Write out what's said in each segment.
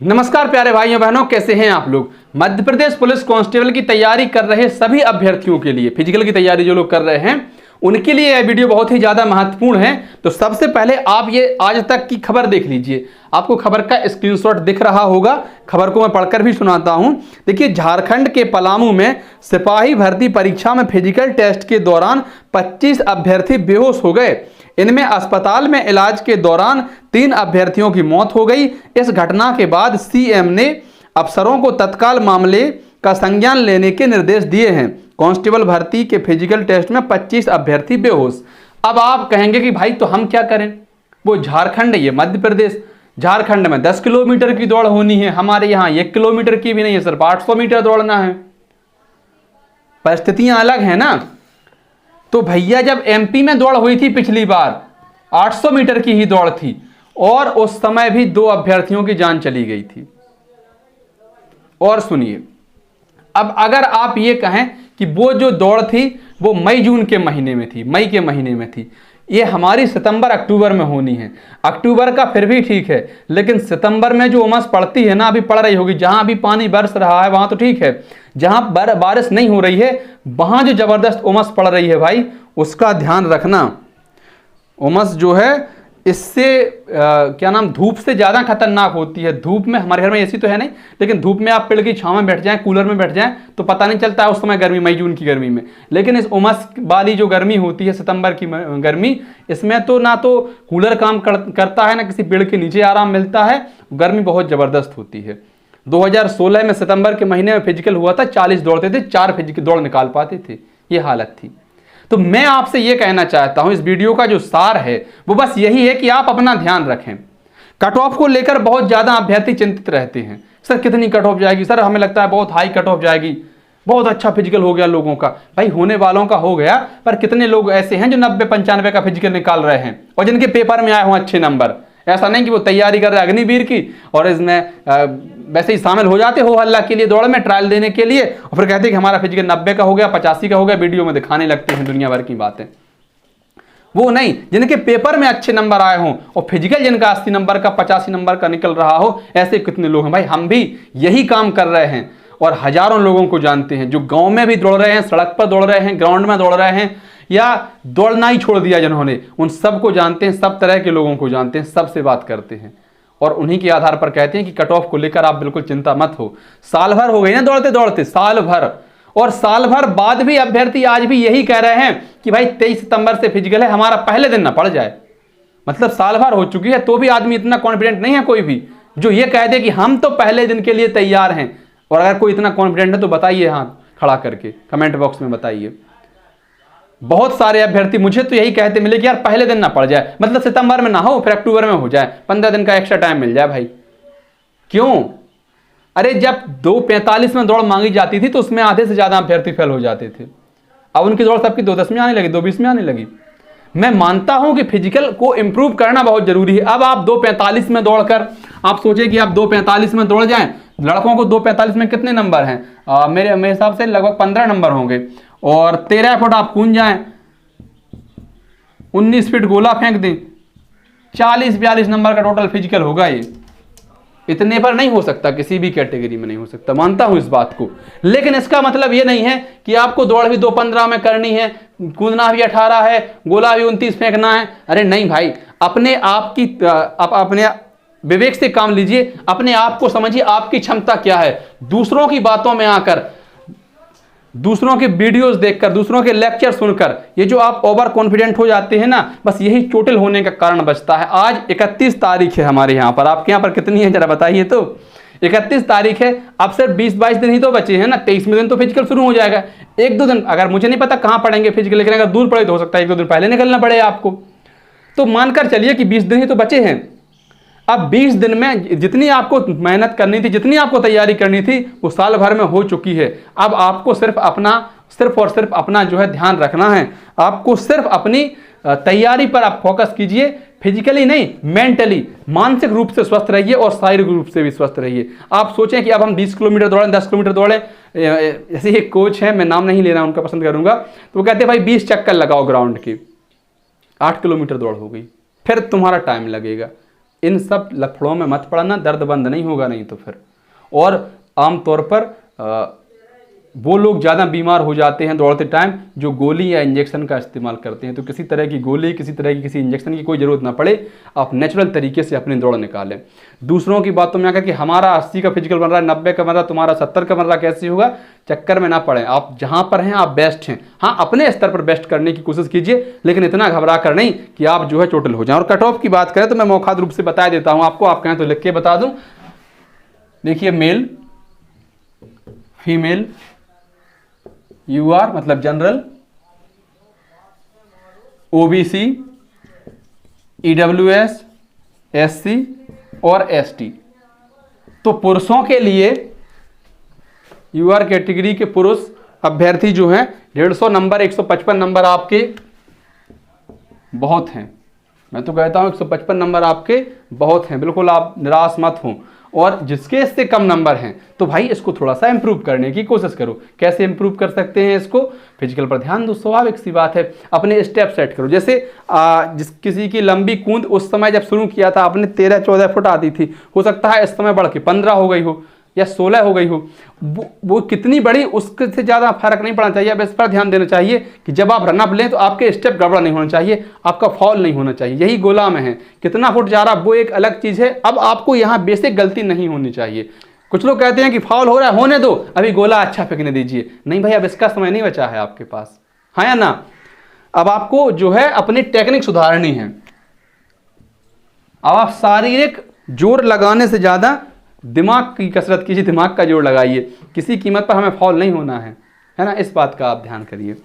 नमस्कार प्यारे भाइयों बहनों, कैसे हैं आप लोग। मध्य प्रदेश पुलिस कांस्टेबल की तैयारी कर रहे सभी अभ्यर्थियों के लिए, फिजिकल की तैयारी जो लोग कर रहे हैं उनके लिए यह वीडियो बहुत ही ज़्यादा महत्वपूर्ण है। तो सबसे पहले आप ये आज तक की खबर देख लीजिए। आपको खबर का स्क्रीनशॉट दिख रहा होगा, खबर को मैं पढ़कर भी सुनाता हूं। देखिए, झारखंड के पलामू में सिपाही भर्ती परीक्षा में फिजिकल टेस्ट के दौरान 25 अभ्यर्थी बेहोश हो गए। इनमें अस्पताल में इलाज के दौरान 3 अभ्यर्थियों की मौत हो गई। इस घटना के बाद सीएम ने अफसरों को तत्काल मामले का संज्ञान लेने के निर्देश दिए हैं। कांस्टेबल भर्ती के फिजिकल टेस्ट में 25 अभ्यर्थी बेहोश। अब आप कहेंगे कि भाई तो हम क्या करें, वो झारखंड, ये मध्य प्रदेश। झारखंड में 10 किलोमीटर की दौड़ होनी है, हमारे यहाँ 1 किलोमीटर की भी नहीं है, सिर्फ 800 मीटर दौड़ना है। परिस्थितियां अलग है ना। तो भैया, जब एमपी में दौड़ हुई थी पिछली बार 800 मीटर की ही दौड़ थी और उस समय भी 2 अभ्यर्थियों की जान चली गई थी। और सुनिए, अब अगर आप ये कहें कि वो जो दौड़ थी वो मई जून के महीने में थी, मई के महीने में थी, ये हमारी सितंबर अक्टूबर में होनी है। अक्टूबर का फिर भी ठीक है, लेकिन सितंबर में जो उमस पड़ती है ना, अभी पड़ रही होगी, जहां अभी पानी बरस रहा है वहां तो ठीक है, जहां बारिश नहीं हो रही है वहां जो जबरदस्त उमस पड़ रही है भाई, उसका ध्यान रखना। उमस जो है इससे क्या नाम, धूप से ज़्यादा खतरनाक होती है। धूप में, हमारे घर में एसी तो है नहीं, लेकिन धूप में आप पेड़ की छांव में बैठ जाएं, कूलर में बैठ जाएं तो पता नहीं चलता है उस समय गर्मी, मई जून की गर्मी में। लेकिन इस उमस वाली जो गर्मी होती है, सितंबर की गर्मी, इसमें तो ना तो कूलर काम करता है, ना किसी पेड़ के नीचे आराम मिलता है, गर्मी बहुत ज़बरदस्त होती है। 2016 में सितंबर के महीने में फिजिकल हुआ था, 40 दौड़ते थे, 4 फिजिकल दौड़ निकाल पाते थे, ये हालत थी। तो मैं आपसे ये कहना चाहता हूं, इस वीडियो का जो सार है वो बस यही है कि आप अपना ध्यान रखें। कट ऑफ को लेकर बहुत ज्यादा अभ्यर्थी चिंतित रहते हैं। सर कितनी कट ऑफ जाएगी, सर हमें लगता है बहुत हाई कट ऑफ जाएगी, बहुत अच्छा फिजिकल हो गया लोगों का। भाई होने वालों का हो गया, पर कितने लोग ऐसे हैं जो 90-95 का फिजिकल निकाल रहे हैं और जिनके पेपर में आए हों अच्छे नंबर। ऐसा नहीं कि वो तैयारी कर रहे हैं अग्निवीर की और इसमें वैसे ही शामिल हो जाते हो हल्ला के लिए, दौड़ में ट्रायल देने के लिए, और फिर कहते हैं कि हमारा फिजिकल 90 का हो गया, 85 का हो गया, वीडियो में दिखाने लगते हैं दुनिया भर की बातें। वो नहीं, जिनके पेपर में अच्छे नंबर आए हों और फिजिकल जिनका 80 नंबर का, 85 नंबर का निकल रहा हो, ऐसे कितने लोग हैं भाई। हम भी यही काम कर रहे हैं और हजारों लोगों को जानते हैं जो गाँव में भी दौड़ रहे हैं, सड़क पर दौड़ रहे हैं, ग्राउंड में दौड़ रहे हैं, या दौड़ना ही छोड़ दिया जिन्होंने, उन सबको जानते हैं, सब तरह के लोगों को जानते हैं, सबसे बात करते हैं और उन्हीं के आधार पर कहते हैं कि कट ऑफ को लेकर आप बिल्कुल चिंता मत हो। साल भर हो गई ना दौड़ते दौड़ते, साल भर, और साल भर बाद भी अभ्यर्थी आज भी यही कह रहे हैं कि भाई 23 सितंबर से फिजिकल है, हमारा पहले दिन ना पड़ जाए। मतलब साल भर हो चुकी है तो भी आदमी इतना कॉन्फिडेंट नहीं है कोई भी जो ये कह दे कि हम तो पहले दिन के लिए तैयार हैं। और अगर कोई इतना कॉन्फिडेंट है तो बताइए, हाथ खड़ा करके कमेंट बॉक्स में बताइए। बहुत सारे अभ्यर्थी मुझे तो यही कहते मिले कि यार पहले दिन ना पड़ जाए, मतलब सितंबर में ना हो, फिर अक्टूबर में हो जाए, 15 दिन का एक्स्ट्रा टाइम मिल जाए भाई। क्यों? अरे जब 2:45 में दौड़ मांगी जाती थी तो उसमें आधे से ज्यादा अभ्यर्थी फेल हो जाते थे। अब उनकी दौड़ सबकी 2:10 में आने लगी, 2:20 में आने लगी। मैं मानता हूं कि फिजिकल को इंप्रूव करना बहुत जरूरी है। अब आप 2:45 में दौड़कर आप सोचे कि आप 2:45 में दौड़ जाएं। लड़कों को 2:45 में कितने नंबर हैं? मेरे हिसाब से लगभग 15 नंबर होंगे, और 13 फुट आप कूद जाएं, 19 फीट गोला फेंक दें, 40-42 नंबर का टोटल फिजिकल होगा। ये इतने पर नहीं हो सकता, किसी भी कैटेगरी में नहीं हो सकता, मानता हूं इस बात को। लेकिन इसका मतलब ये नहीं है कि आपको दौड़ भी 2:15 में करनी है, कूदना भी 18 है, गोला भी 29 फेंकना है। अरे नहीं भाई, अपने आप की आप अपने विवेक से काम लीजिए, अपने आप को समझिए आपकी क्षमता क्या है। दूसरों की बातों में आकर, दूसरों के वीडियोस देखकर, दूसरों के लेक्चर सुनकर ये जो आप ओवर कॉन्फिडेंट हो जाते हैं ना, बस यही चोटिल होने का कारण बचता है। आज 31 तारीख है हमारे यहाँ पर, आपके यहाँ पर कितनी है जरा बताइए तो। 31 तारीख है, अब सिर्फ 20-22 दिन ही तो बचे हैं ना, 23वें दिन तो फिजिकल शुरू हो जाएगा। 1-2 दिन, अगर मुझे नहीं पता कहाँ पढ़ेंगे फिजिकल, लेकिन अगर दूर पड़े तो हो सकता है 1-2 दिन पहले निकलना पड़े आपको। तो मानकर चलिए कि 20 दिन ही तो बचे हैं। अब 20 दिन में जितनी आपको मेहनत करनी थी, जितनी आपको तैयारी करनी थी, वो साल भर में हो चुकी है। अब आपको सिर्फ और सिर्फ अपना जो है ध्यान रखना है। आपको सिर्फ अपनी तैयारी पर आप फोकस कीजिए, फिजिकली नहीं, मेंटली, मानसिक रूप से स्वस्थ रहिए और शारीरिक रूप से भी स्वस्थ रहिए। आप सोचें कि अब हम 20 किलोमीटर दौड़ें, 10 किलोमीटर दौड़ें। ऐसे एक कोच है, मैं नाम नहीं लेना, उनका पसंद करूंगा, तो वो कहते हैं भाई 20 चक्कर लगाओ ग्राउंड के, 8 किलोमीटर दौड़ हो गई, फिर तुम्हारा टाइम लगेगा। इन सब लफड़ों में मत पड़ना, दर्द बंद नहीं होगा नहीं तो फिर। और आमतौर पर वो लोग ज़्यादा बीमार हो जाते हैं दौड़ते टाइम जो गोली या इंजेक्शन का इस्तेमाल करते हैं। तो किसी तरह की गोली, किसी तरह की किसी इंजेक्शन की कोई ज़रूरत ना पड़े, आप नेचुरल तरीके से अपनी दौड़ निकालें। दूसरों की बातों में आकर कि हमारा 80 का फिजिकल बन रहा है, 90 का बन रहा है, तुम्हारा 70 का बन रहा, कैसे होगा, चक्कर में ना पड़े। आप जहाँ पर हैं आप बेस्ट हैं। हाँ, अपने स्तर पर बेस्ट करने की कोशिश कीजिए, लेकिन इतना घबरा कर नहीं कि आप जो है टोटल हो जाएं। और कट ऑफ की बात करें तो मैं मौखाद रूप से बता देता हूँ आपको, आप कहें तो लिख के बता दूँ। देखिए, मेल, फीमेल, यूआर मतलब जनरल, ओबीसी, ईडब्ल्यूएस, एससी और एसटी। तो पुरुषों के लिए यूआर कैटेगरी के पुरुष अभ्यर्थी जो हैं 150 नंबर, 155 नंबर आपके बहुत हैं। मैं तो कहता हूं 155 नंबर आपके बहुत हैं, बिल्कुल आप निराश मत हों। और जिसके इससे कम नंबर हैं तो भाई इसको थोड़ा सा इंप्रूव करने की कोशिश करो। कैसे इंप्रूव कर सकते हैं इसको? फिजिकल पर ध्यान दो, स्वाभाविक सी बात है। अपने स्टेप सेट करो। जैसे किसी की लंबी कूद उस समय जब शुरू किया था आपने 13-14 फुट आती थी, हो सकता है इस समय बढ़ के 15 हो गई हो या 16 हो गई हो। वो कितनी बड़ी, उसके से ज़्यादा फर्क नहीं पड़ना चाहिए। अब इस पर ध्यान देना चाहिए कि जब आप रनअप लें तो आपके स्टेप गड़बड़ नहीं होना चाहिए, आपका फॉल नहीं होना चाहिए। यही गोला में है, कितना फुट जा रहा वो एक अलग चीज़ है। अब आपको यहाँ बेसिक गलती नहीं होनी चाहिए। कुछ लोग कहते हैं कि फॉल हो रहा है, होने दो, अभी गोला अच्छा फेंकने दीजिए। नहीं भाई, अब इसका समय नहीं बचा है आपके पास, हाँ या ना। अब आपको जो है अपनी टेक्निक सुधारनी है। अब आप शारीरिक जोर लगाने से ज़्यादा दिमाग की कसरत कीजिए, दिमाग का जोर लगाइए। किसी कीमत पर हमें फॉल नहीं होना है ना, इस बात का आप ध्यान करिए।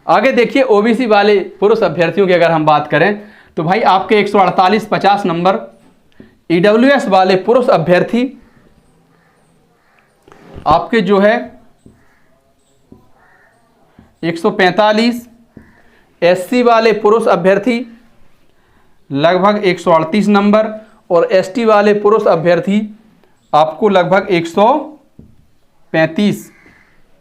आगे देखिए, ओबीसी वाले पुरुष अभ्यर्थियों की अगर हम बात करें तो भाई आपके 148-50 नंबर। ईडब्ल्यूएस वाले पुरुष अभ्यर्थी आपके जो है 145। एससी वाले पुरुष अभ्यर्थी लगभग 138 नंबर और एसटी वाले पुरुष अभ्यर्थी आपको लगभग 135।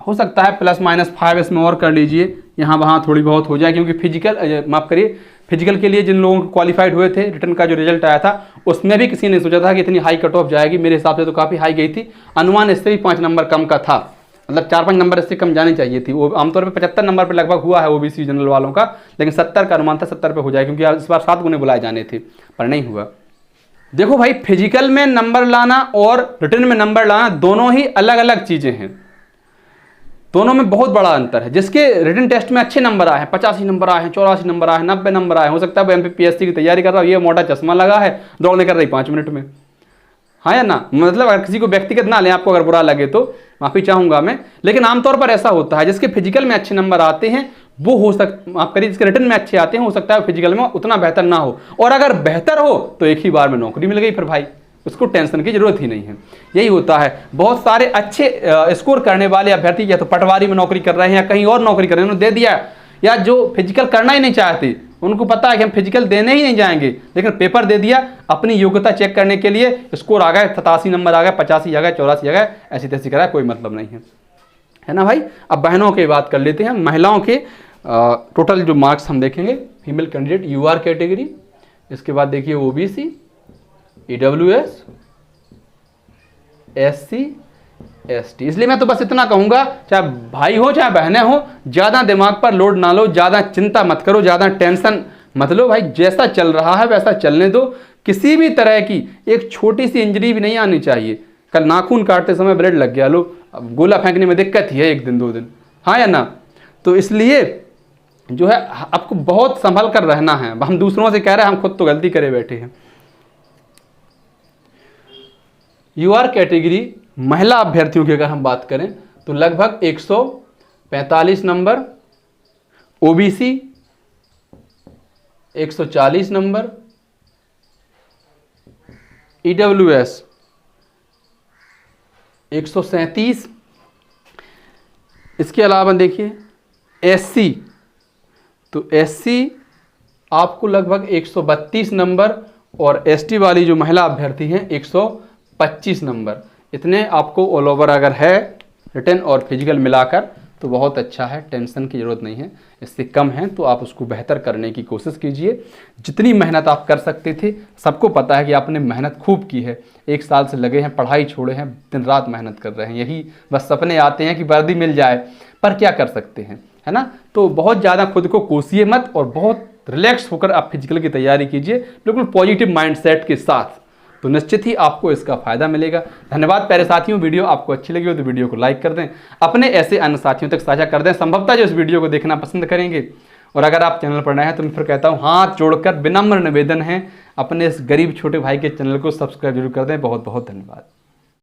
हो सकता है प्लस माइनस 5 इसमें और कर लीजिए, यहाँ वहाँ थोड़ी बहुत हो जाए, क्योंकि फिजिकल, माफ करिए, फिजिकल के लिए जिन लोगों को क्वालिफाइड हुए थे, रिटर्न का जो रिजल्ट आया था उसमें भी किसी ने सोचा था कि इतनी हाई कट ऑफ जाएगी। मेरे हिसाब से तो काफ़ी हाई गई थी। अनुमान इससे भी 5 नंबर कम का था, मतलब 4-5 नंबर इससे कम जानी चाहिए थी। वो आमतौर पे 75 नंबर पे लगभग हुआ है ओबीसी जनरल वालों का, लेकिन 70 का अनुमान था 70 पे हो जाए, क्योंकि इस बार 7 गुने बुलाए जाने थे, पर नहीं हुआ। देखो भाई, फिजिकल में नंबर लाना और रिटन में नंबर लाना दोनों ही अलग अलग चीजें हैं। दोनों में बहुत बड़ा अंतर है। जिसके रिटन टेस्ट में अच्छे नंबर आए हैं, 85 नंबर आए हैं, 84 नंबर आए हैं, 90 नंबर आए हैं, हो सकता है वो एमपीपीएससी की तैयारी कर रहा हो, ये मोटा चश्मा लगा है, दौड़ने कर रही 5 मिनट में, हाँ या ना। मतलब अगर किसी को व्यक्तिगत ना लें, आपको अगर बुरा लगे तो माफी चाहूंगा मैं, लेकिन आमतौर पर ऐसा होता है। जिसके फिजिकल में अच्छे नंबर आते हैं वो हो सकता, आप करिए, जिसके रिटर्न में अच्छे आते हैं, हो सकता है फिजिकल में उतना बेहतर ना हो, और अगर बेहतर हो तो एक ही बार में नौकरी मिल गई, फिर भाई उसको टेंशन की जरूरत ही नहीं है। यही होता है। बहुत सारे अच्छे स्कोर करने वाले अभ्यर्थी या तो पटवारी में नौकरी कर रहे हैं या कहीं और नौकरी कर रहे हैं, उन्होंने दे दिया, या जो फिजिकल करना ही नहीं चाहते, उनको पता है कि हम फिजिकल देने ही नहीं जाएंगे, लेकिन पेपर दे दिया अपनी योग्यता चेक करने के लिए, स्कोर आ गए 87 नंबर आ गए, 85 आ गए, 84 आ गए, ऐसी तैसी करा, कोई मतलब नहीं है ना भाई। अब बहनों की बात कर लेते हैं। महिलाओं के टोटल जो मार्क्स हम देखेंगे, फीमेल कैंडिडेट यूआर कैटेगरी, इसके बाद देखिए ओबीसी, ईडब्ल्यूएस, एससी, एसटी। इसलिए मैं तो बस इतना कहूंगा, चाहे भाई हो चाहे बहनें हो, ज्यादा दिमाग पर लोड ना लो, ज्यादा चिंता मत करो, ज्यादा टेंशन मत लो भाई। जैसा चल रहा है वैसा चलने दो। किसी भी तरह की एक छोटी सी इंजरी भी नहीं आनी चाहिए। कल नाखून काटते समय ब्लड लग गया, लो अब गोला फेंकने में दिक्कत ही है 1 दिन 2 दिन, हाँ या ना। तो इसलिए जो है आपको बहुत संभल कर रहना है। हम दूसरों से कह रहे हैं, हम खुद तो गलती करे बैठे हैं। यूआर कैटेगरी महिला अभ्यर्थियों की अगर हम बात करें तो लगभग 145 नंबर, ओबीसी 140 नंबर, ईडब्ल्यूएस 137। इसके अलावा देखिए एससी, तो एससी आपको लगभग 132 नंबर, और एसटी वाली जो महिला अभ्यर्थी हैं 125 नंबर। इतने आपको ऑल ओवर अगर है रिटन और फिजिकल मिलाकर तो बहुत अच्छा है, टेंशन की ज़रूरत नहीं है। इससे कम है तो आप उसको बेहतर करने की कोशिश कीजिए। जितनी मेहनत आप कर सकते थे, सबको पता है कि आपने मेहनत खूब की है, 1 साल से लगे हैं, पढ़ाई छोड़े हैं, दिन रात मेहनत कर रहे हैं। यही बस सपने आते हैं कि वर्दी मिल जाए, पर क्या कर सकते हैं, है ना। तो बहुत ज़्यादा खुद को कोसिए मत और बहुत रिलैक्स होकर आप फिजिकल की तैयारी कीजिए, बिल्कुल पॉजिटिव माइंडसेट के साथ, तो निश्चित ही आपको इसका फायदा मिलेगा। धन्यवाद प्यारे साथियों, वीडियो आपको अच्छी लगी हो तो वीडियो को लाइक कर दें, अपने ऐसे अन्य साथियों तक साझा कर दें, संभवतः जो इस वीडियो को देखना पसंद करेंगे। और अगर आप चैनल पर नए हैं तो मैं फिर कहता हूँ, हाथ जोड़कर विनम्र निवेदन है, अपने इस गरीब छोटे भाई के चैनल को सब्सक्राइब जरूर कर दें। बहुत बहुत धन्यवाद।